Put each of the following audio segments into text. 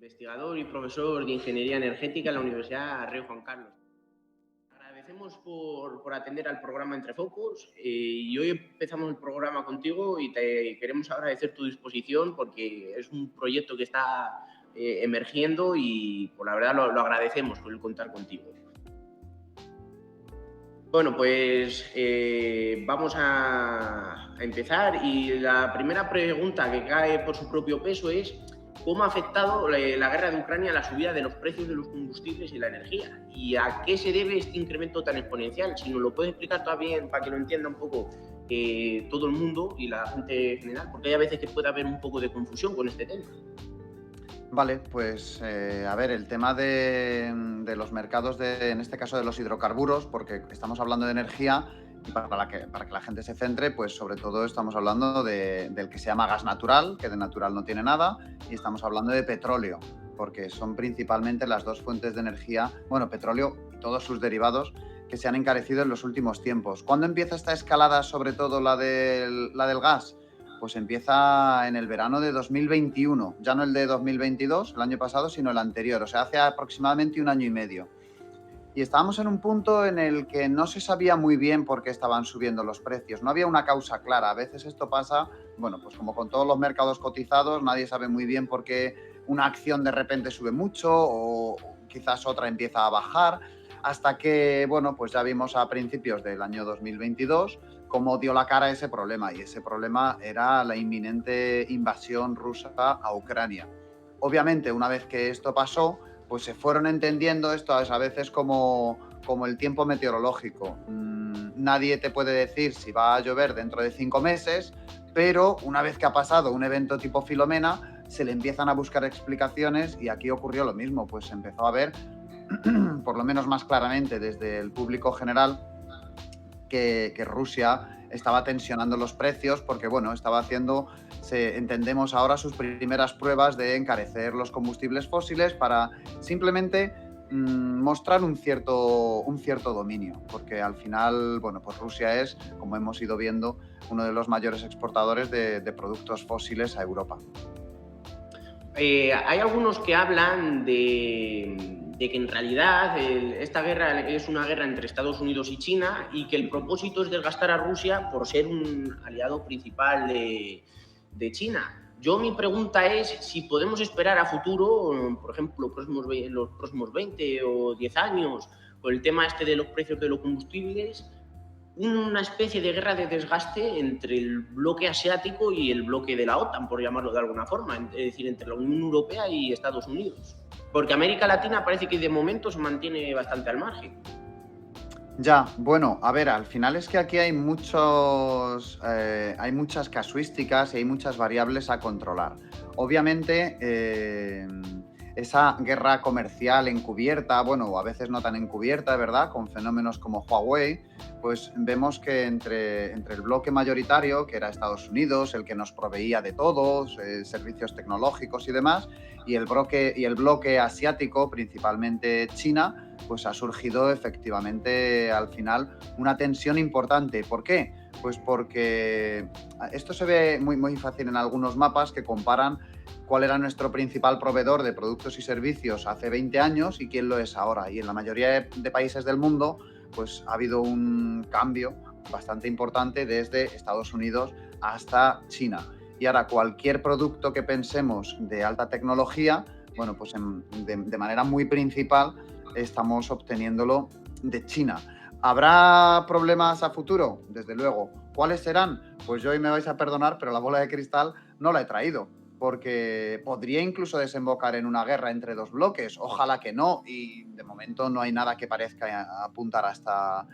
investigador y profesor de Ingeniería Energética en la Universidad Rey Juan Carlos. Agradecemos por atender al programa Entre Focos y hoy empezamos el programa contigo y te queremos agradecer tu disposición porque es un proyecto que está emergiendo y por la verdad lo agradecemos por el contar contigo. Bueno, pues vamos a empezar y la primera pregunta que cae por su propio peso es ¿cómo ha afectado la guerra de Ucrania a la subida de los precios de los combustibles y la energía? ¿Y a qué se debe este incremento tan exponencial? Si nos lo puedes explicar también para que lo entienda un poco todo el mundo y la gente en general, porque hay a veces que puede haber un poco de confusión con este tema. Vale, pues a ver, el tema de los mercados, en este caso de los hidrocarburos, porque estamos hablando de energía y para que la gente se centre, pues sobre todo estamos hablando del que se llama gas natural, que de natural no tiene nada, y estamos hablando de petróleo, porque son principalmente las dos fuentes de energía, bueno, petróleo y todos sus derivados, que se han encarecido en los últimos tiempos. ¿Cuándo empieza esta escalada, sobre todo la del gas? Pues empieza en el verano de 2021, ya no el de 2022, el año pasado, sino el anterior, o sea, hace aproximadamente un año y medio. Y estábamos en un punto en el que no se sabía muy bien por qué estaban subiendo los precios, no había una causa clara. A veces esto pasa, bueno, pues como con todos los mercados cotizados, nadie sabe muy bien por qué una acción de repente sube mucho o quizás otra empieza a bajar, hasta que, bueno, pues ya vimos a principios del año 2022 cómo dio la cara ese problema, y ese problema era la inminente invasión rusa a Ucrania. Obviamente, una vez que esto pasó, pues se fueron entendiendo esto a veces como el tiempo meteorológico. Nadie te puede decir si va a llover dentro de 5 meses, pero una vez que ha pasado un evento tipo Filomena, se le empiezan a buscar explicaciones y aquí ocurrió lo mismo, pues se empezó a ver, por lo menos más claramente desde el público general, que Rusia estaba tensionando los precios porque, bueno, estaba haciendo, entendemos ahora, sus primeras pruebas de encarecer los combustibles fósiles para simplemente mostrar un cierto dominio, porque al final, bueno, pues Rusia es, como hemos ido viendo, uno de los mayores exportadores de productos fósiles a Europa. Hay algunos que hablan de que en realidad esta guerra es una guerra entre Estados Unidos y China y que el propósito es desgastar a Rusia por ser un aliado principal de China. Mi pregunta es si podemos esperar a futuro, por ejemplo, los próximos 20 o 10 años, con el tema este de los precios de los combustibles, una especie de guerra de desgaste entre el bloque asiático y el bloque de la OTAN, por llamarlo de alguna forma, es decir, entre la Unión Europea y Estados Unidos. Porque América Latina parece que de momento se mantiene bastante al margen. Ya, bueno, a ver, al final es que aquí hay hay muchas casuísticas y hay muchas variables a controlar. Obviamente, esa guerra comercial encubierta, bueno, o a veces no tan encubierta, ¿verdad? Con fenómenos como Huawei, pues vemos que entre el bloque mayoritario, que era Estados Unidos, el que nos proveía de todos, servicios tecnológicos y demás, y el bloque asiático, principalmente China, pues ha surgido efectivamente al final una tensión importante. ¿Por qué? Pues porque esto se ve muy, muy fácil en algunos mapas que comparan cuál era nuestro principal proveedor de productos y servicios hace 20 años y quién lo es ahora. Y en la mayoría de países del mundo, pues ha habido un cambio bastante importante desde Estados Unidos hasta China. Y ahora cualquier producto que pensemos de alta tecnología, bueno, pues de manera muy principal estamos obteniéndolo de China. ¿Habrá problemas a futuro? Desde luego. ¿Cuáles serán? Pues yo hoy me vais a perdonar, pero la bola de cristal no la he traído, porque podría incluso desembocar en una guerra entre dos bloques. Ojalá que no, y de momento no hay nada que parezca apuntar hasta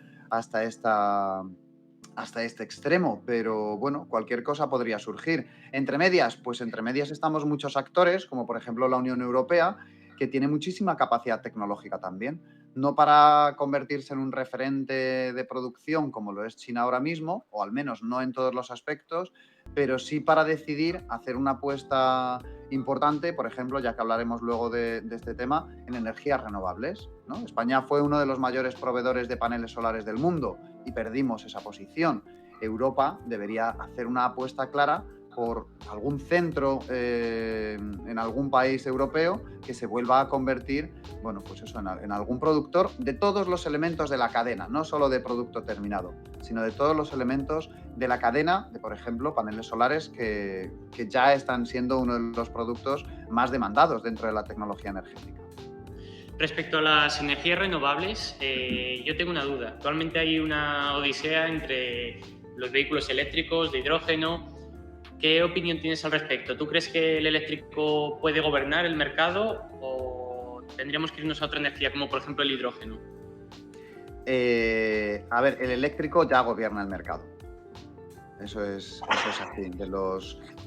este extremo, pero bueno, cualquier cosa podría surgir. Entre medias, pues entre medias estamos muchos actores, como por ejemplo la Unión Europea, que tiene muchísima capacidad tecnológica también, no para convertirse en un referente de producción como lo es China ahora mismo, o al menos no en todos los aspectos, pero sí para decidir hacer una apuesta importante, por ejemplo, ya que hablaremos luego de este tema, en energías renovables, ¿no? España fue uno de los mayores proveedores de paneles solares del mundo y perdimos esa posición. Europa debería hacer una apuesta clara por algún centro en algún país europeo que se vuelva a convertir, bueno, pues eso, en algún productor de todos los elementos de la cadena, no solo de producto terminado, sino de todos los elementos de la cadena de, por ejemplo, paneles solares que ya están siendo uno de los productos más demandados dentro de la tecnología energética. Respecto a las energías renovables, yo tengo una duda. Actualmente hay una odisea entre los vehículos eléctricos, de hidrógeno. ¿Qué opinión tienes al respecto? ¿Tú crees que el eléctrico puede gobernar el mercado o tendríamos que irnos a otra energía, como por ejemplo el hidrógeno? A ver, el eléctrico ya gobierna el mercado. Eso es así.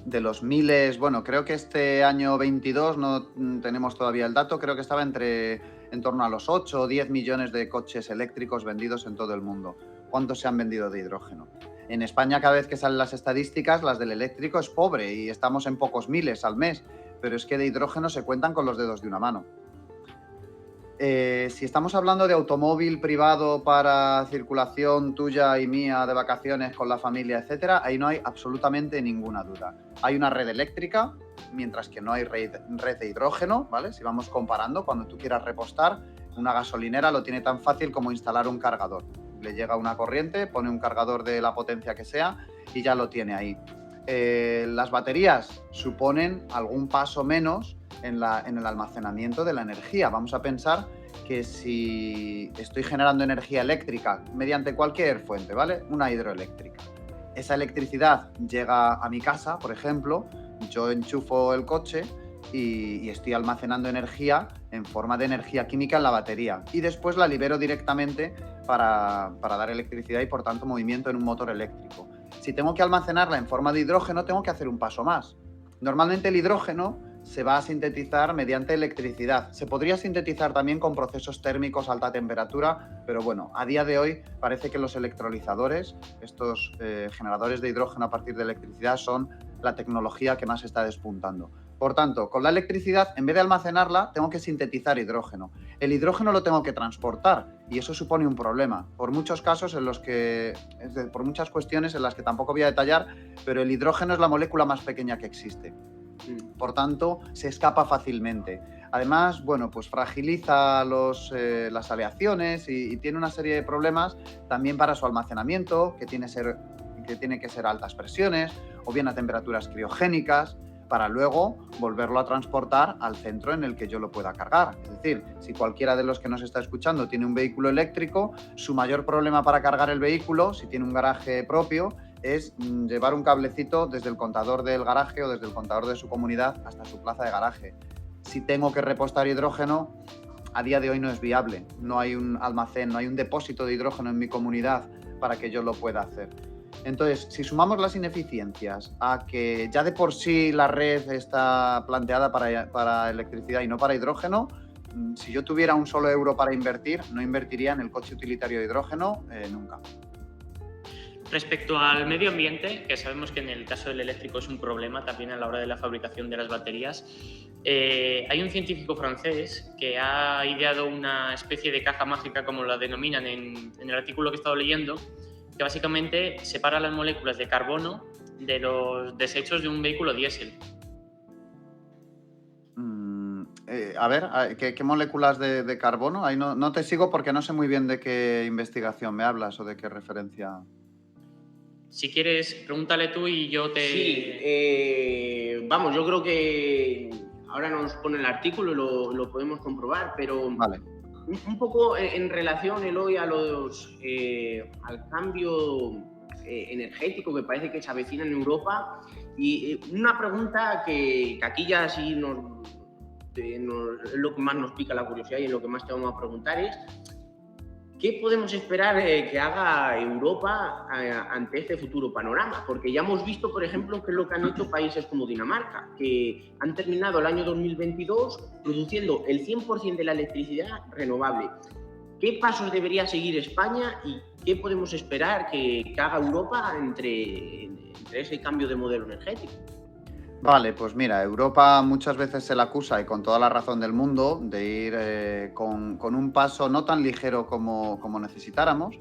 De los miles, bueno, creo que este año 22 no tenemos todavía el dato, creo que estaba en torno a los 8 o 10 millones de coches eléctricos vendidos en todo el mundo. ¿Cuántos se han vendido de hidrógeno? En España, cada vez que salen las estadísticas, las del eléctrico es pobre y estamos en pocos miles al mes, pero es que de hidrógeno se cuentan con los dedos de una mano. Si estamos hablando de automóvil privado para circulación tuya y mía de vacaciones con la familia, etcétera, ahí no hay absolutamente ninguna duda. Hay una red eléctrica, mientras que no hay red de hidrógeno, ¿vale? Si vamos comparando, cuando tú quieras repostar, una gasolinera lo tiene tan fácil como instalar un cargador. Le llega una corriente, pone un cargador de la potencia que sea y ya lo tiene ahí. Las baterías suponen algún paso menos en el almacenamiento de la energía. Vamos a pensar que si estoy generando energía eléctrica mediante cualquier fuente, ¿vale? Una hidroeléctrica. Esa electricidad llega a mi casa, por ejemplo, yo enchufo el coche y estoy almacenando energía en forma de energía química en la batería y después la libero directamente para dar electricidad y por tanto movimiento en un motor eléctrico. Si tengo que almacenarla en forma de hidrógeno, tengo que hacer un paso más. Normalmente el hidrógeno se va a sintetizar mediante electricidad. Se podría sintetizar también con procesos térmicos a alta temperatura, pero bueno, a día de hoy parece que los electrolizadores, estos generadores de hidrógeno a partir de electricidad, son la tecnología que más está despuntando. Por tanto, con la electricidad, en vez de almacenarla, tengo que sintetizar hidrógeno. El hidrógeno lo tengo que transportar y eso supone un problema. Por muchos casos por muchas cuestiones en las que tampoco voy a detallar, pero el hidrógeno es la molécula más pequeña que existe. Por tanto, se escapa fácilmente. Además, bueno, pues fragiliza las aleaciones y tiene una serie de problemas también para su almacenamiento, que tiene que ser a altas presiones o bien a temperaturas criogénicas, para luego volverlo a transportar al centro en el que yo lo pueda cargar. Es decir, si cualquiera de los que nos está escuchando tiene un vehículo eléctrico, su mayor problema para cargar el vehículo, si tiene un garaje propio, es llevar un cablecito desde el contador del garaje o desde el contador de su comunidad hasta su plaza de garaje. Si tengo que repostar hidrógeno, a día de hoy no es viable. No hay un almacén, no hay un depósito de hidrógeno en mi comunidad para que yo lo pueda hacer. Entonces, si sumamos las ineficiencias a que ya de por sí la red está planteada para electricidad y no para hidrógeno, si yo tuviera un solo euro para invertir, no invertiría en el coche utilitario de hidrógeno nunca. Respecto al medio ambiente, que sabemos que en el caso del eléctrico es un problema también a la hora de la fabricación de las baterías, hay un científico francés que ha ideado una especie de caja mágica, como la denominan en el artículo que he estado leyendo, que básicamente separa las moléculas de carbono de los desechos de un vehículo diésel. A ver, ¿qué moléculas de carbono? Ahí no te sigo porque no sé muy bien de qué investigación me hablas o de qué referencia. Si quieres, pregúntale tú y yo te... Sí, vamos, yo creo que ahora nos pone el artículo y lo podemos comprobar, pero Vale. Un poco en relación, Eloy, al cambio energético que parece que se avecina en Europa, y una pregunta que aquí ya sí es lo que más nos pica la curiosidad y en lo que más te vamos a preguntar es: ¿qué podemos esperar que haga Europa ante este futuro panorama? Porque ya hemos visto, por ejemplo, qué es lo que han hecho países como Dinamarca, que han terminado el año 2022 produciendo el 100% de la electricidad renovable. ¿Qué pasos debería seguir España y qué podemos esperar que haga Europa entre ese cambio de modelo energético? Vale, pues mira, Europa muchas veces se la acusa, y con toda la razón del mundo, de ir con un paso no tan ligero como necesitáramos,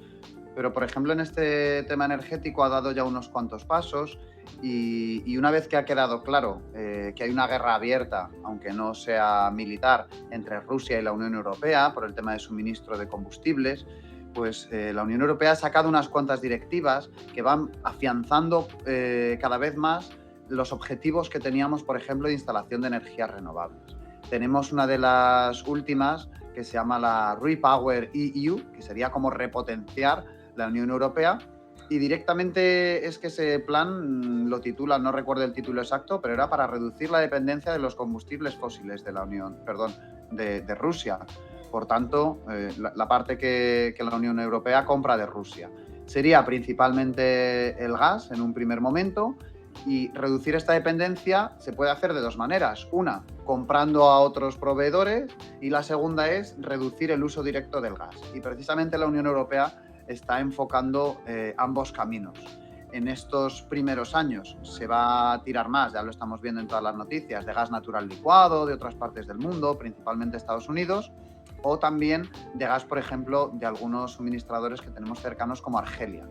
pero por ejemplo en este tema energético ha dado ya unos cuantos pasos y una vez que ha quedado claro que hay una guerra abierta, aunque no sea militar, entre Rusia y la Unión Europea por el tema de suministro de combustibles, pues la Unión Europea ha sacado unas cuantas directivas que van afianzando cada vez más los objetivos que teníamos, por ejemplo, de instalación de energías renovables. Tenemos una de las últimas que se llama la Repower EU, que sería como repotenciar la Unión Europea, y directamente es que ese plan lo titula, no recuerdo el título exacto, pero era para reducir la dependencia de los combustibles fósiles de la Unión, perdón, de Rusia. Por tanto, la parte que la Unión Europea compra de Rusia. Sería principalmente el gas en un primer momento, y reducir esta dependencia se puede hacer de dos maneras. Una, comprando a otros proveedores, y la segunda es reducir el uso directo del gas. Y precisamente la Unión Europea está enfocando ambos caminos. En estos primeros años se va a tirar más, ya lo estamos viendo en todas las noticias, de gas natural licuado de otras partes del mundo, principalmente Estados Unidos, o también de gas, por ejemplo, de algunos suministradores que tenemos cercanos como Argelia.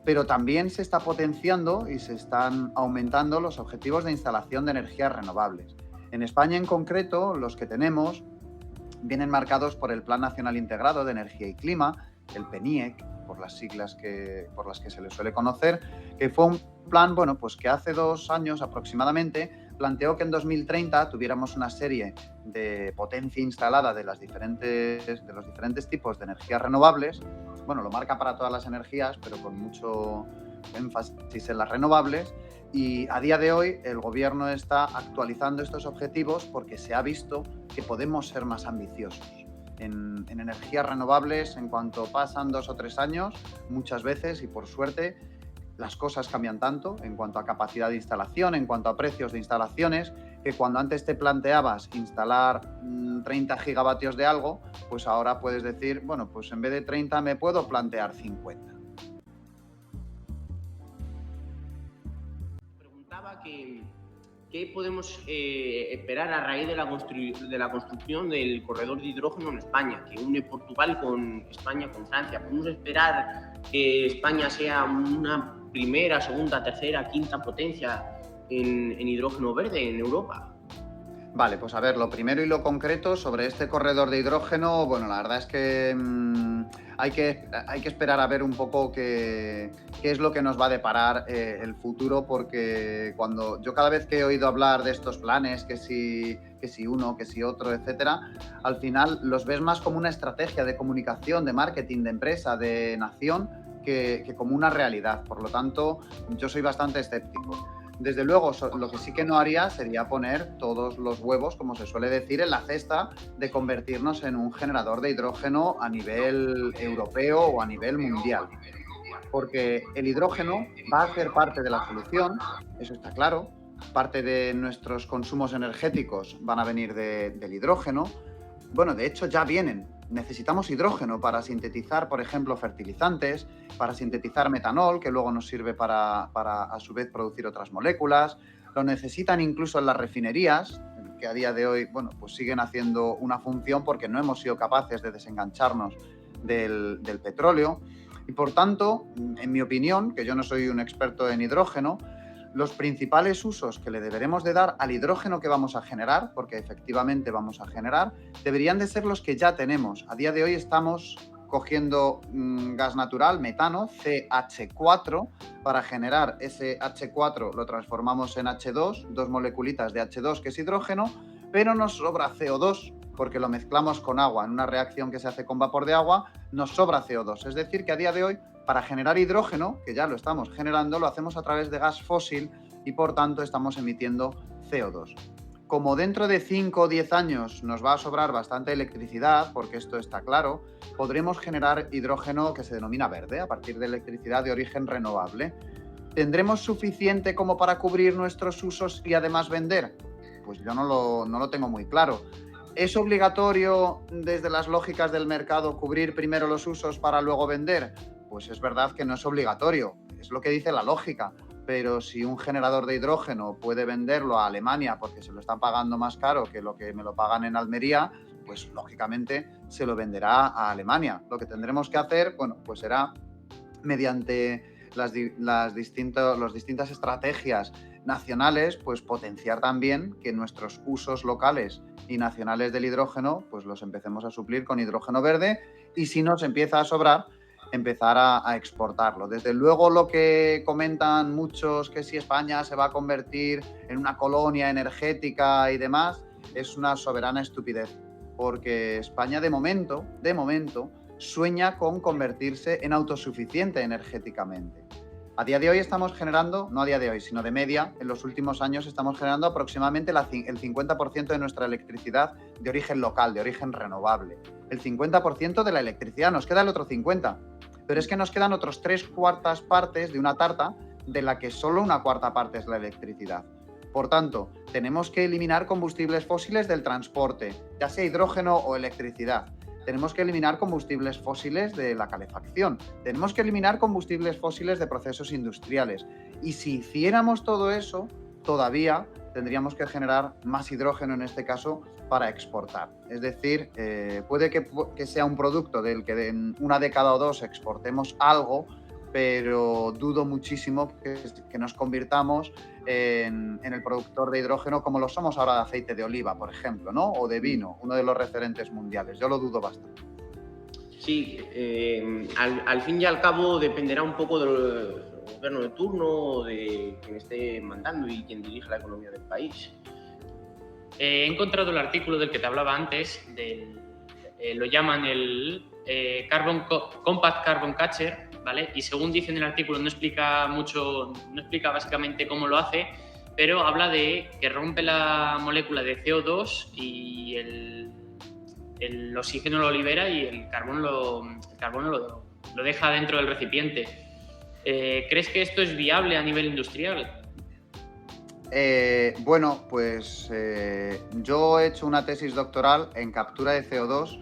Pero también se está potenciando y se están aumentando los objetivos de instalación de energías renovables. En España en concreto, los que tenemos vienen marcados por el Plan Nacional Integrado de Energía y Clima, el PNIEC, por las siglas por las que se le suele conocer, que fue un plan, bueno, pues que hace 2 años aproximadamente planteó que en 2030 tuviéramos una serie de potencia instalada de los diferentes tipos de energías renovables. Bueno, lo marca para todas las energías, pero con mucho énfasis en las renovables. Y a día de hoy el gobierno está actualizando estos objetivos porque se ha visto que podemos ser más ambiciosos. En energías renovables, en cuanto pasan 2 o 3 años, muchas veces, y por suerte, las cosas cambian tanto en cuanto a capacidad de instalación, en cuanto a precios de instalaciones, que cuando antes te planteabas instalar 30 gigavatios de algo, pues ahora puedes decir, bueno, pues en vez de 30 me puedo plantear 50. Preguntaba qué podemos esperar a raíz de la construcción del corredor de hidrógeno en España, que une Portugal con España, con Francia. ¿Podemos esperar que España sea una primera, segunda, tercera, quinta potencia en hidrógeno verde en Europa? Vale, pues a ver, lo primero y lo concreto sobre este corredor de hidrógeno, bueno, la verdad es que hay que esperar a ver un poco qué es lo que nos va a deparar el futuro, porque yo cada vez que he oído hablar de estos planes, que si uno, que si otro, etcétera, al final los ves más como una estrategia de comunicación, de marketing, de empresa, de nación, que como una realidad. Por lo tanto, yo soy bastante escéptico. Desde luego, lo que sí que no haría sería poner todos los huevos, como se suele decir, en la cesta de convertirnos en un generador de hidrógeno a nivel europeo o a nivel mundial. Porque el hidrógeno va a ser parte de la solución, eso está claro. Parte de nuestros consumos energéticos van a venir del hidrógeno. Bueno, de hecho ya vienen. Necesitamos hidrógeno para sintetizar, por ejemplo, fertilizantes, para sintetizar metanol, que luego nos sirve para a su vez producir otras moléculas. Lo necesitan incluso en las refinerías, que a día de hoy, bueno, pues siguen haciendo una función porque no hemos sido capaces de desengancharnos del petróleo. Y por tanto, en mi opinión, que yo no soy un experto en hidrógeno, los principales usos que le deberemos de dar al hidrógeno que vamos a generar, porque efectivamente vamos a generar, deberían de ser los que ya tenemos. A día de hoy estamos cogiendo gas natural, metano, CH4, para generar ese H4 lo transformamos en H2, 2 moleculitas de H2 que es hidrógeno, pero nos sobra CO2 porque lo mezclamos con agua. En una reacción que se hace con vapor de agua nos sobra CO2. Es decir, que a día de hoy, para generar hidrógeno, que ya lo estamos generando, lo hacemos a través de gas fósil y por tanto estamos emitiendo CO2. Como dentro de 5 o 10 años nos va a sobrar bastante electricidad, porque esto está claro, podremos generar hidrógeno que se denomina verde, a partir de electricidad de origen renovable. ¿Tendremos suficiente como para cubrir nuestros usos y además vender? Pues yo no lo tengo muy claro. ¿Es obligatorio desde las lógicas del mercado cubrir primero los usos para luego vender? Pues es verdad que no es obligatorio, es lo que dice la lógica, pero si un generador de hidrógeno puede venderlo a Alemania porque se lo están pagando más caro que lo que me lo pagan en Almería, pues lógicamente se lo venderá a Alemania. Lo que tendremos que hacer, bueno, pues será mediante las distintas estrategias nacionales, pues potenciar también que nuestros usos locales y nacionales del hidrógeno, pues los empecemos a suplir con hidrógeno verde, y si nos empieza a sobrar, empezar a exportarlo. Desde luego, lo que comentan muchos, que si España se va a convertir en una colonia energética y demás, es una soberana estupidez, porque España de momento, sueña con convertirse en autosuficiente energéticamente. A día de hoy estamos generando, no a día de hoy, sino de media, en los últimos años estamos generando aproximadamente el 50% de nuestra electricidad de origen local, de origen renovable. El 50% de la electricidad, nos queda el otro 50%, pero es que nos quedan otros 3/4 partes de una tarta de la que solo una cuarta parte es la electricidad. Por tanto, tenemos que eliminar combustibles fósiles del transporte, ya sea hidrógeno o electricidad. Tenemos que eliminar combustibles fósiles de la calefacción. Tenemos que eliminar combustibles fósiles de procesos industriales. Y si hiciéramos todo eso, todavía tendríamos que generar más hidrógeno, en este caso, para exportar. Es decir, puede que sea un producto del que en una década o dos exportemos algo, pero dudo muchísimo que nos convirtamos en el productor de hidrógeno como lo somos ahora de aceite de oliva, por ejemplo, ¿no? O de vino, uno de los referentes mundiales. Yo lo dudo bastante. Sí, al fin y al cabo dependerá un poco del gobierno de turno o de quien esté mandando y quien dirige la economía del país. He encontrado el artículo del que te hablaba antes, lo llaman el Compact Carbon Catcher, ¿vale? Y según dice en el artículo, no explica básicamente cómo lo hace, pero habla de que rompe la molécula de CO2 y el oxígeno lo libera y el carbono lo deja dentro del recipiente. ¿Crees que esto es viable a nivel industrial? Bueno, pues yo he hecho una tesis doctoral en captura de CO2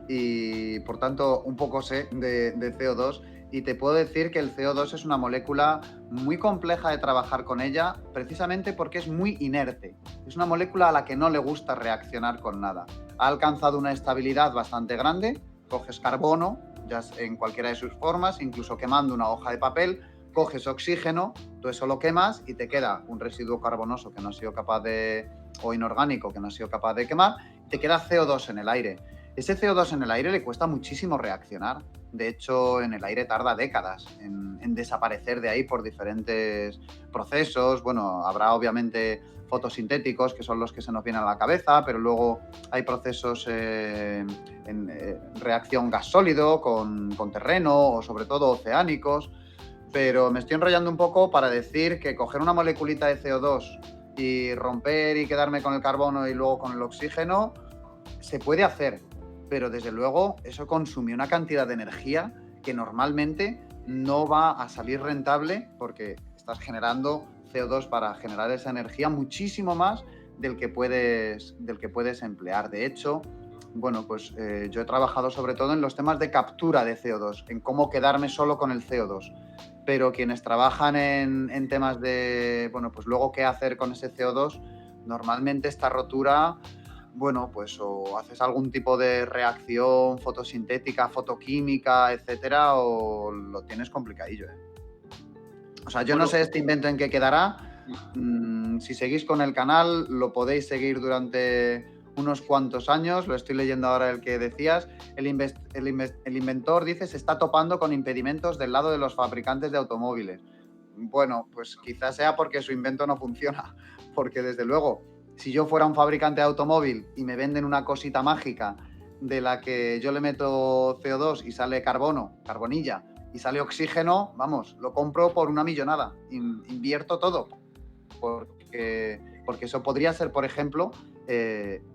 y por tanto un poco sé de CO2, y te puedo decir que el CO2 es una molécula muy compleja de trabajar con ella, precisamente porque es muy inerte. Es una molécula a la que no le gusta reaccionar con nada. Ha alcanzado una estabilidad bastante grande. Coges carbono, ya en cualquiera de sus formas, incluso quemando una hoja de papel, coges oxígeno, tú eso lo quemas y te queda un residuo carbonoso que no ha sido capaz o inorgánico que no ha sido capaz de quemar, y te queda CO2 en el aire. Ese CO2 en el aire le cuesta muchísimo reaccionar. De hecho, en el aire tarda décadas en desaparecer de ahí por diferentes procesos. Bueno, habrá obviamente fotosintéticos, que son los que se nos vienen a la cabeza, pero luego hay procesos en reacción gas sólido con terreno o sobre todo oceánicos. Pero me estoy enrollando un poco para decir que coger una moleculita de CO2 y romper y quedarme con el carbono y luego con el oxígeno se puede hacer, pero desde luego eso consume una cantidad de energía que normalmente no va a salir rentable, porque estás generando CO2 para generar esa energía muchísimo más del que puedes emplear. De hecho, bueno, pues yo he trabajado sobre todo en los temas de captura de CO2, en cómo quedarme solo con el CO2. Pero quienes trabajan en temas de, bueno, pues luego qué hacer con ese CO2, normalmente esta rotura, bueno, pues o haces algún tipo de reacción fotosintética, fotoquímica, etcétera, o lo tienes complicadillo, ¿eh? O sea, yo no sé este invento en qué quedará. Si seguís con el canal, lo podéis seguir durante unos cuantos años. Lo estoy leyendo ahora el que decías. El inventor dice se está topando con impedimentos del lado de los fabricantes de automóviles. Bueno, pues quizás sea porque su invento no funciona, porque desde luego, si yo fuera un fabricante de automóvil y me venden una cosita mágica de la que yo le meto CO2 y sale carbonilla, y sale oxígeno, vamos, lo compro por una millonada, invierto todo, porque eso podría ser, por ejemplo,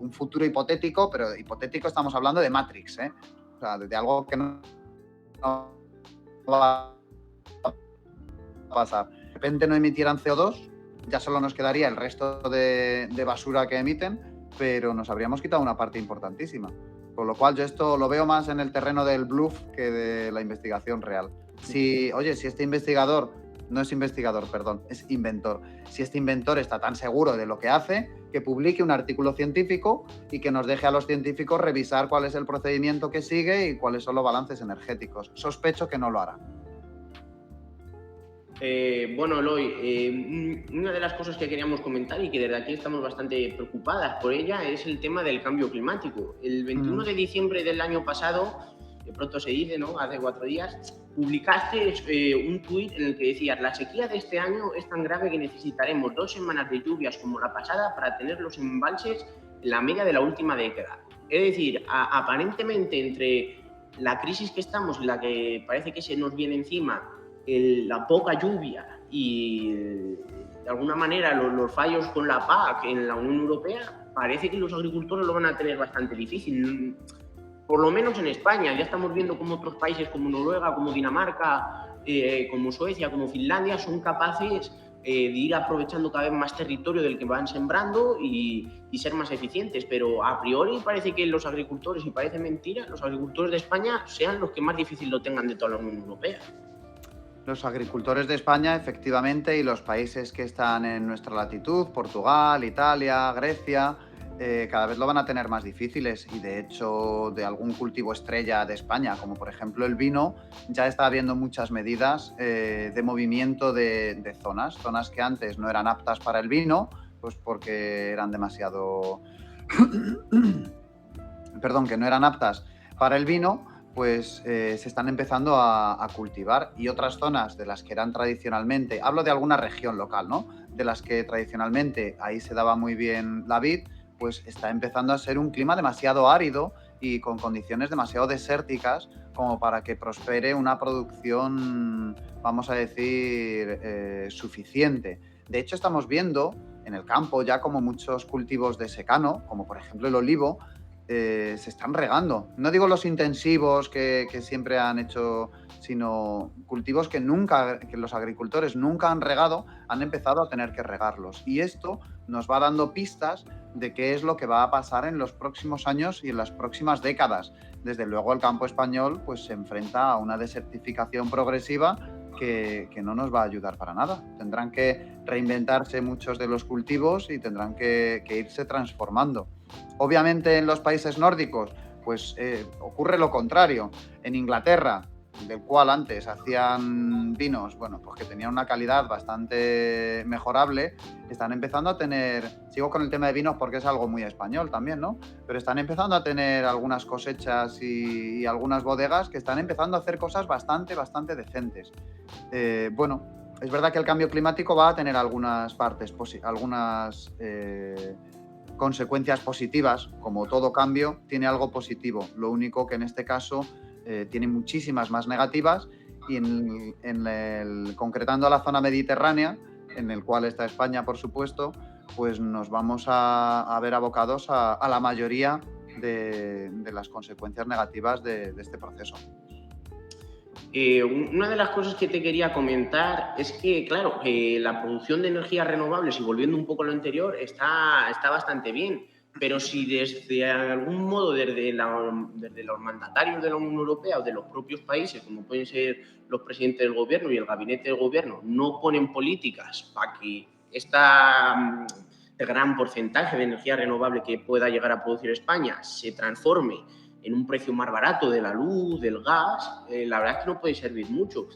un futuro hipotético, pero hipotético estamos hablando de Matrix, ¿eh? O sea, de algo que no va a pasar. De repente no emitieran CO2, ya solo nos quedaría el resto de basura que emiten, pero nos habríamos quitado una parte importantísima. Con lo cual yo esto lo veo más en el terreno del bluff que de la investigación real. Si este investigador, no es investigador, perdón, es inventor. Si este inventor está tan seguro de lo que hace, que publique un artículo científico y que nos deje a los científicos revisar cuál es el procedimiento que sigue y cuáles son los balances energéticos. Sospecho que no lo hará. Bueno, Eloy, una de las cosas que queríamos comentar y que desde aquí estamos bastante preocupadas por ella es el tema del cambio climático. El 21 de diciembre del año pasado, de pronto se dice, ¿no? Hace 4 días, publicaste un tuit en el que decías: la sequía de este año es tan grave que necesitaremos 2 semanas de lluvias como la pasada para tener los embalses en la media de la última década. Es decir, aparentemente entre la crisis que estamos y la que parece que se nos viene encima, la poca lluvia y de alguna manera los fallos con la PAC en la Unión Europea, parece que los agricultores lo van a tener bastante difícil. Por lo menos en España. Ya estamos viendo cómo otros países como Noruega, como Dinamarca, como Suecia, como Finlandia son capaces de ir aprovechando cada vez más territorio del que van sembrando y ser más eficientes. Pero a priori parece que los agricultores, y parece mentira, los agricultores de España sean los que más difícil lo tengan de toda la Unión Europea. Los agricultores de España, efectivamente, y los países que están en nuestra latitud, Portugal, Italia, Grecia, cada vez lo van a tener más difíciles, y de hecho de algún cultivo estrella de España, como por ejemplo el vino, ya está habiendo muchas medidas de movimiento de zonas que antes no eran aptas para el vino, pues porque eran demasiado... Perdón, que no eran aptas para el vino, pues se están empezando a cultivar, y otras zonas de las que eran tradicionalmente, hablo de alguna región local, ¿no? De las que tradicionalmente ahí se daba muy bien la vid, pues está empezando a ser un clima demasiado árido y con condiciones demasiado desérticas como para que prospere una producción, vamos a decir, suficiente. De hecho, estamos viendo en el campo ya como muchos cultivos de secano, como por ejemplo el olivo, se están regando. No digo los intensivos que siempre han hecho, sino cultivos que los agricultores nunca han regado, han empezado a tener que regarlos. Y esto nos va dando pistas de qué es lo que va a pasar en los próximos años y en las próximas décadas. Desde luego el campo español pues se enfrenta a una desertificación progresiva que no nos va a ayudar para nada. Tendrán que reinventarse muchos de los cultivos y tendrán que irse transformando. Obviamente en los países nórdicos pues ocurre lo contrario. En Inglaterra, del cual antes hacían vinos, bueno, pues que tenían una calidad bastante mejorable, están empezando a tener, sigo con el tema de vinos porque es algo muy español también, ¿no? Pero están empezando a tener algunas cosechas y algunas bodegas que están empezando a hacer cosas bastante decentes. Bueno, es verdad que el cambio climático va a tener algunas consecuencias positivas. Como todo cambio tiene algo positivo, lo único que en este caso tiene muchísimas más negativas, y concretando a la zona mediterránea, en el cual está España, por supuesto, pues nos vamos a ver abocados a la mayoría de las consecuencias negativas de este proceso. Una de las cosas que te quería comentar es que, claro, la producción de energías renovables, y volviendo un poco a lo anterior, está bastante bien. Pero si desde algún modo, desde los mandatarios de la Unión Europea o de los propios países, como pueden ser los presidentes del gobierno y el gabinete del gobierno, no ponen políticas para que este gran porcentaje de energía renovable que pueda llegar a producir España se transforme en un precio más barato de la luz, del gas, la verdad es que no puede servir mucho.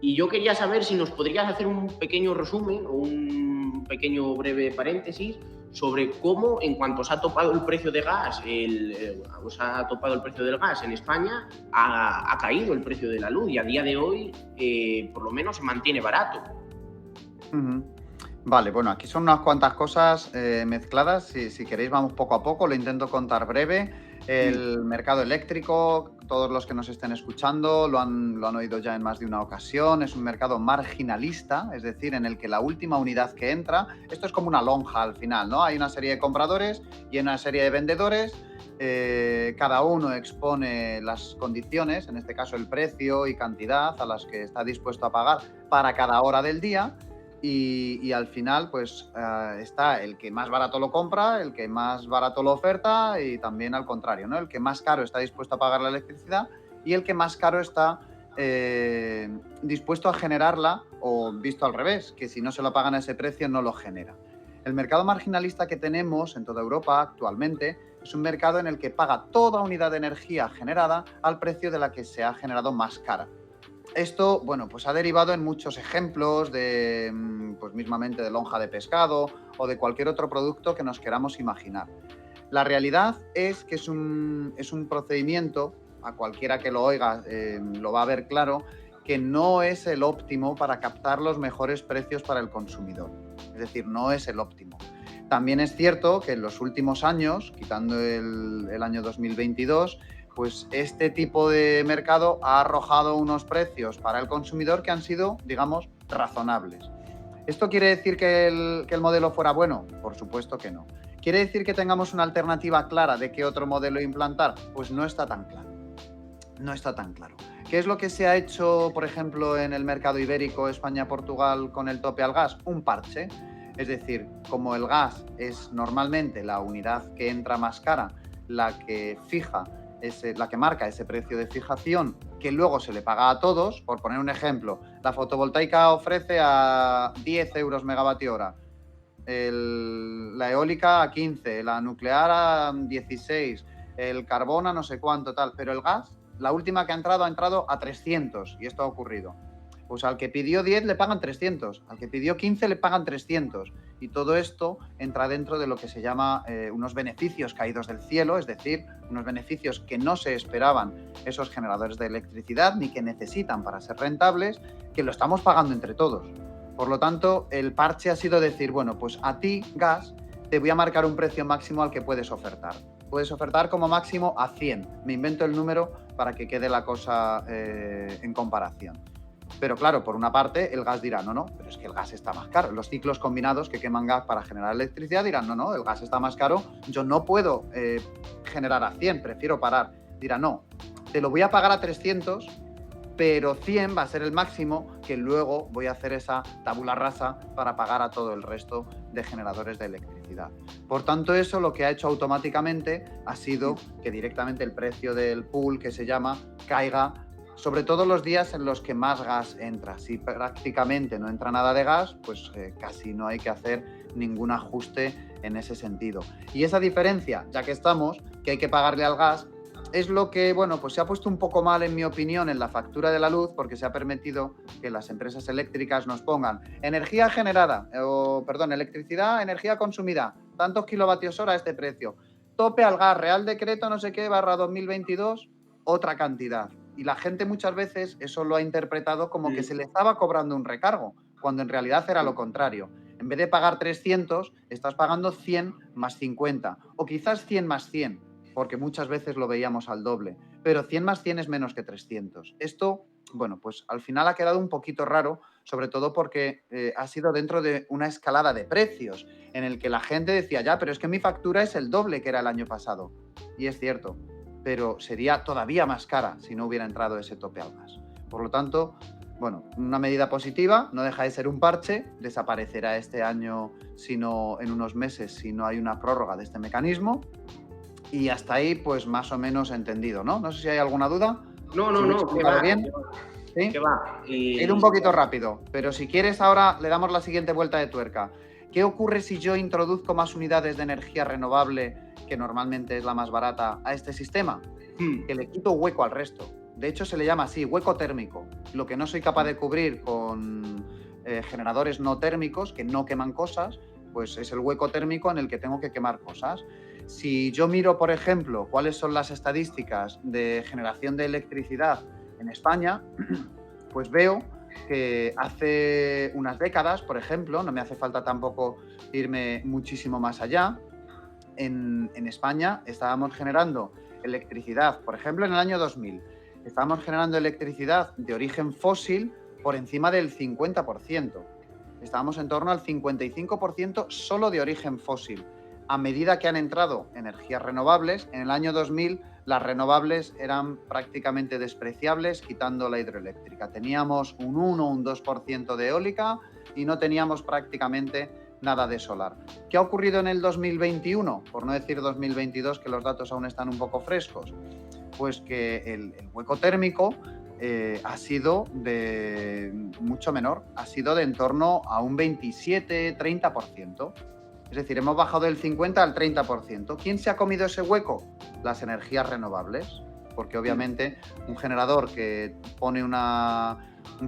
Y yo quería saber si nos podrías hacer un pequeño resumen o un pequeño breve paréntesis sobre cómo, en cuanto se ha topado el precio de gas, ha topado el precio del gas en España, ha caído el precio de la luz, y a día de hoy por lo menos se mantiene barato. Vale, bueno, aquí son unas cuantas cosas mezcladas. Si queréis vamos poco a poco, lo intento contar breve. El mercado eléctrico, todos los que nos estén escuchando lo han oído ya en más de una ocasión, es un mercado marginalista, es decir, en el que la última unidad que entra, esto es como una lonja al final, ¿no? Hay una serie de compradores y una serie de vendedores, cada uno expone las condiciones, en este caso el precio y cantidad a las que está dispuesto a pagar para cada hora del día. Y al final pues está el que más barato lo compra, el que más barato lo oferta, y también al contrario, ¿no? El que más caro está dispuesto a pagar la electricidad y el que más caro está dispuesto a generarla, o visto al revés, que si no se lo pagan a ese precio no lo genera. El mercado marginalista que tenemos en toda Europa actualmente es un mercado en el que paga toda unidad de energía generada al precio de la que se ha generado más cara. Esto, bueno, pues ha derivado en muchos ejemplos de, pues mismamente de lonja de pescado o de cualquier otro producto que nos queramos imaginar. La realidad es que es un procedimiento, a cualquiera que lo oiga lo va a ver claro, que no es el óptimo para captar los mejores precios para el consumidor. Es decir, no es el óptimo. También es cierto que en los últimos años, quitando el año 2022, pues este tipo de mercado ha arrojado unos precios para el consumidor que han sido, digamos, razonables. ¿Esto quiere decir que el modelo fuera bueno? Por supuesto que no. ¿Quiere decir que tengamos una alternativa clara de qué otro modelo implantar? Pues no está tan claro. No está tan claro. ¿Qué es lo que se ha hecho, por ejemplo, en el mercado ibérico, España-Portugal, con el tope al gas? Un parche. Es decir, como el gas es normalmente la unidad que entra más cara, la que marca ese precio de fijación, que luego se le paga a todos. Por poner un ejemplo, la fotovoltaica ofrece a 10 euros megavatio hora, la eólica a 15, la nuclear a 16, el carbón a no sé cuánto, tal, pero el gas, la última que ha entrado a 300, y esto ha ocurrido. Pues al que pidió 10 le pagan 300, al que pidió 15 le pagan 300, y todo esto entra dentro de lo que se llama unos beneficios caídos del cielo, es decir, unos beneficios que no se esperaban esos generadores de electricidad ni que necesitan para ser rentables, que lo estamos pagando entre todos. Por lo tanto, el parche ha sido decir, bueno, pues a ti, gas, te voy a marcar un precio máximo al que puedes ofertar. Puedes ofertar como máximo a 100. Me invento el número para que quede la cosa en comparación. Pero claro, por una parte, el gas dirá, no, pero es que el gas está más caro. Los ciclos combinados que queman gas para generar electricidad dirán, no, el gas está más caro, yo no puedo generar a 100, prefiero parar. Dirá, no, te lo voy a pagar a 300, pero 100 va a ser el máximo, que luego voy a hacer esa tabula rasa para pagar a todo el resto de generadores de electricidad. Por tanto, eso lo que ha hecho automáticamente ha sido que directamente el precio del pool, que se llama, caiga, sobre todo los días en los que más gas entra. Si prácticamente no entra nada de gas, pues casi no hay que hacer ningún ajuste en ese sentido. Y esa diferencia, ya que estamos, que hay que pagarle al gas, es lo que, bueno, pues se ha puesto un poco mal, en mi opinión, en la factura de la luz, porque se ha permitido que las empresas eléctricas nos pongan energía generada, electricidad, energía consumida, tantos kilovatios hora a este precio, tope al gas, Real Decreto no sé qué, /2022, otra cantidad. Y la gente muchas veces eso lo ha interpretado como que se le estaba cobrando un recargo, cuando en realidad era lo contrario. En vez de pagar 300, estás pagando 100 más 50, o quizás 100 más 100, porque muchas veces lo veíamos al doble, pero 100 más 100 es menos que 300. Esto, bueno, pues al final ha quedado un poquito raro, sobre todo porque ha sido dentro de una escalada de precios, en el que la gente decía, ya, pero es que mi factura es el doble que era el año pasado. Y es cierto, pero sería todavía más cara si no hubiera entrado ese tope al gas. Por lo tanto, bueno, una medida positiva, no deja de ser un parche, desaparecerá este año, sino en unos meses, si no hay una prórroga de este mecanismo. Y hasta ahí, pues más o menos entendido, ¿no? No sé si hay alguna duda. No, que va. Bien. ¿Sí? Que va. He ido un poquito rápido, pero si quieres ahora le damos la siguiente vuelta de tuerca. ¿Qué ocurre si yo introduzco más unidades de energía renovable, que normalmente es la más barata, a este sistema? Que le quito hueco al resto. De hecho, se le llama así, hueco térmico. Lo que no soy capaz de cubrir con generadores no térmicos, que no queman cosas, pues es el hueco térmico en el que tengo que quemar cosas. Si yo miro, por ejemplo, cuáles son las estadísticas de generación de electricidad en España, pues veo que hace unas décadas, por ejemplo, no me hace falta tampoco irme muchísimo más allá, en España estábamos generando electricidad, por ejemplo, en el año 2000, estábamos generando electricidad de origen fósil por encima del 50%. Estábamos en torno al 55% solo de origen fósil. A medida que han entrado energías renovables, en el año 2000 las renovables eran prácticamente despreciables, quitando la hidroeléctrica. Teníamos un 1 o un 2% de eólica y no teníamos prácticamente nada de solar. ¿Qué ha ocurrido en el 2021? Por no decir 2022, que los datos aún están un poco frescos. Pues que el hueco térmico ha sido de mucho menor, ha sido de en torno a un 27-30%. Es decir, hemos bajado del 50 al 30%. ¿Quién se ha comido ese hueco? Las energías renovables. porque obviamente un generador que pone un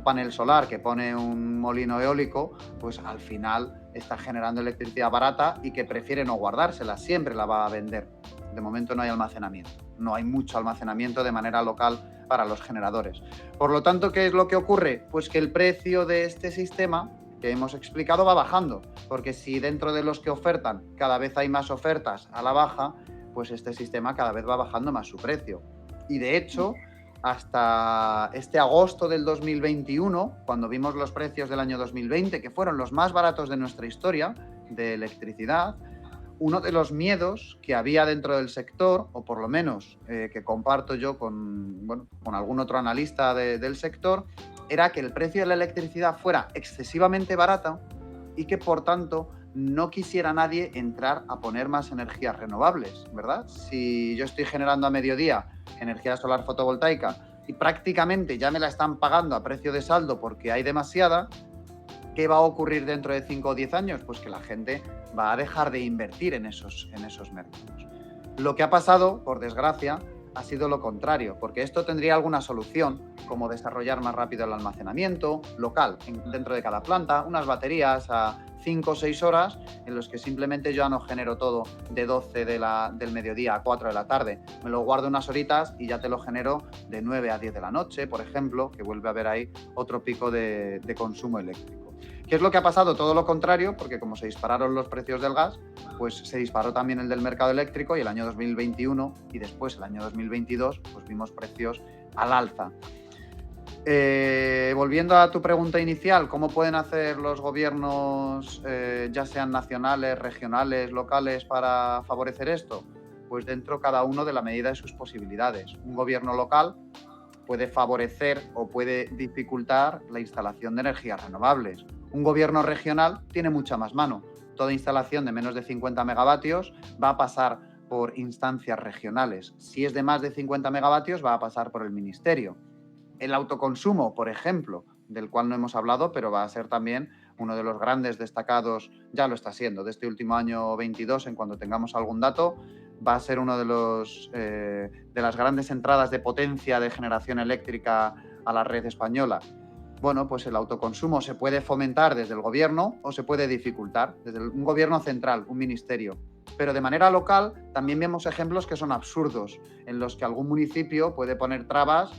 panel solar, que pone un molino eólico, pues al final está generando electricidad barata y que prefiere no guardársela, siempre la va a vender. De momento no hay almacenamiento, no hay mucho almacenamiento de manera local para los generadores. Por lo tanto, ¿qué es lo que ocurre? Pues que el precio de este sistema que hemos explicado va bajando, porque si dentro de los que ofertan cada vez hay más ofertas a la baja, pues este sistema cada vez va bajando más su precio. Y de hecho, hasta este agosto del 2021, cuando vimos los precios del año 2020, que fueron los más baratos de nuestra historia de electricidad, uno de los miedos que había dentro del sector, o por lo menos que comparto yo con algún otro analista del sector, era que el precio de la electricidad fuera excesivamente barata y que, por tanto, no quisiera nadie entrar a poner más energías renovables, ¿verdad? Si yo estoy generando a mediodía energía solar fotovoltaica y prácticamente ya me la están pagando a precio de saldo porque hay demasiada, ¿qué va a ocurrir dentro de 5 o 10 años? Pues que la gente va a dejar de invertir en esos mercados. Lo que ha pasado, por desgracia, ha sido lo contrario, porque esto tendría alguna solución, como desarrollar más rápido el almacenamiento local dentro de cada planta, unas baterías a 5 o 6 horas en los que simplemente yo ya no genero todo de 12 del mediodía a 4 de la tarde. Me lo guardo unas horitas y ya te lo genero de 9 a 10 de la noche, por ejemplo, que vuelve a haber ahí otro pico de consumo eléctrico. ¿Qué es lo que ha pasado? Todo lo contrario, porque como se dispararon los precios del gas, pues se disparó también el del mercado eléctrico y el año 2021 y después el año 2022 pues vimos precios al alza. Volviendo a tu pregunta inicial, ¿cómo pueden hacer los gobiernos, ya sean nacionales, regionales, locales, para favorecer esto? Pues dentro cada uno de la medida de sus posibilidades. Un gobierno local puede favorecer o puede dificultar la instalación de energías renovables. Un gobierno regional tiene mucha más mano. Toda instalación de menos de 50 megavatios va a pasar por instancias regionales. Si es de más de 50 megavatios, va a pasar por el ministerio. El autoconsumo, por ejemplo, del cual no hemos hablado, pero va a ser también uno de los grandes destacados, ya lo está siendo, de este último año 22, en cuanto tengamos algún dato, va a ser uno de las grandes entradas de potencia de generación eléctrica a la red española. Bueno, pues el autoconsumo se puede fomentar desde el gobierno o se puede dificultar desde un gobierno central, un ministerio. Pero de manera local también vemos ejemplos que son absurdos, en los que algún municipio puede poner trabas,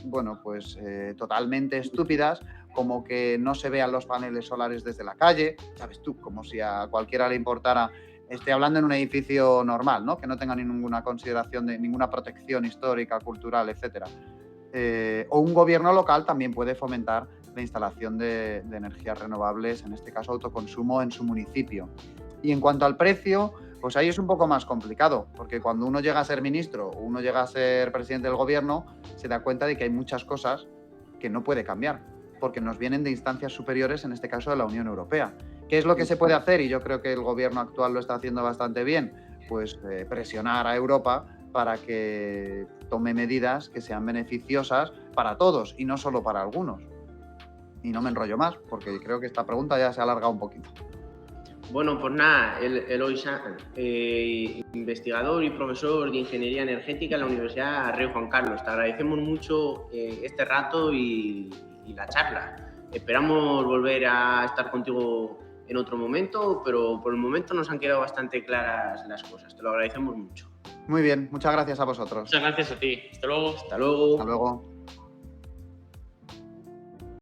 totalmente estúpidas, como que no se vean los paneles solares desde la calle, sabes tú, como si a cualquiera le importara. Estoy hablando en un edificio normal, ¿no? Que no tenga ninguna consideración de ninguna protección histórica, cultural, etcétera. O un gobierno local también puede fomentar la instalación de energías renovables, en este caso autoconsumo, en su municipio. Y en cuanto al precio, pues ahí es un poco más complicado, porque cuando uno llega a ser ministro o uno llega a ser presidente del gobierno, se da cuenta de que hay muchas cosas que no puede cambiar, porque nos vienen de instancias superiores, en este caso de la Unión Europea. ¿Qué es lo que se puede hacer? Y yo creo que el gobierno actual lo está haciendo bastante bien, pues presionar a Europa para que tome medidas que sean beneficiosas para todos y no solo para algunos. Y no me enrollo más, porque creo que esta pregunta ya se ha alargado un poquito. Bueno, pues nada, Eloy Sanz, investigador y profesor de Ingeniería Energética en la Universidad Rey Juan Carlos. Te agradecemos mucho este rato y la charla. Esperamos volver a estar contigo en otro momento, pero por el momento nos han quedado bastante claras las cosas. Te lo agradecemos mucho. Muy bien, muchas gracias a vosotros. Muchas gracias a ti. Hasta luego. Hasta luego. Hasta luego.